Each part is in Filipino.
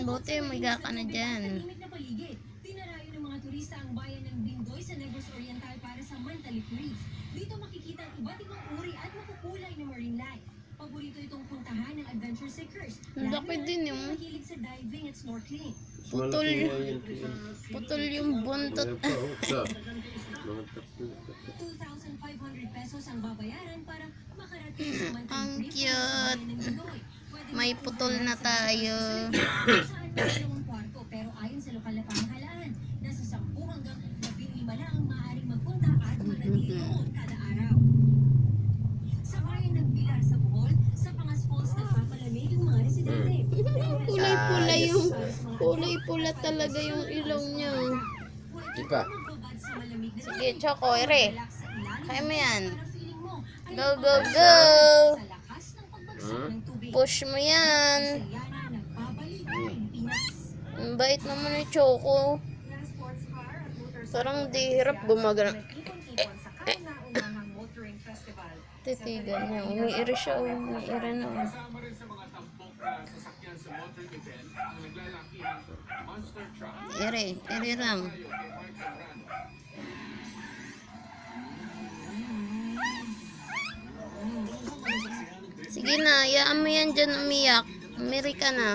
Buti umiga ka na dyan. Tahimik na paligid. Dinarayo ng mga turista ang bayan ng Bindoy sa Negros Oriental para sa Mantalik Reef. Dito makikita ang iba't ibang uri at makukulay na marine life. Paborito itong puntahan ng adventure seekers. Ang laki din yung mahilig sa diving at snorkeling. putol yung buntot. 2,500 pesos ang babayaran para makarating sa Ang Mantalik Reef cute. sa bayan ng Bindoy. May putol na tayo. Saan dalawang kwarto, pero ayon sa lokal na pamahalaan, nasa 10 hanggang 15 lang ang maaaring magpunta at manatili doon kada araw. Sa bayan ng Pilar sa Bohol, sa Pangas Falls nagpapalamig yung mga residente. Kulay-pula yung kulay-pula talaga yung ilong niya. Ipa. Sige, Choco, ere. Kaya mo yan. Go, go, go! Push mo yan. Ang bait naman ni Choco. Parang di hirap gumagana. Titigan niya. Umiiri siya. Umiiri na. Ere. Ere lang. Sige na. Hayaan mo yan dyan umiyak. Umiri ka na.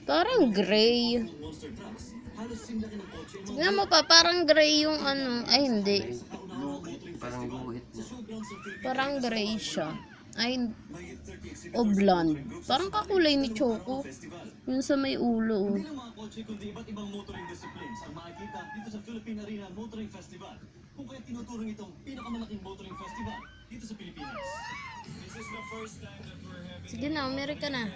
Parang gray. Tignan mo pa, parang gray yung ano. Ay, hindi. Parang guhit na. Parang gray siya. Ay, o blonde. Parang kakulay ni Choco. Yung sa may ulo. Hindi lang mga kotse kundi iba't ibang motoring disciplines ang makikita dito sa Philippine Arena Motoring Festival. Kung kaya tinuturing itong pinakamalaking motoring festival dito sa Pilipinas. This is the first time that we're having Sige na, umiri ka na.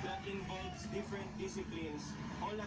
that involves different disciplines. All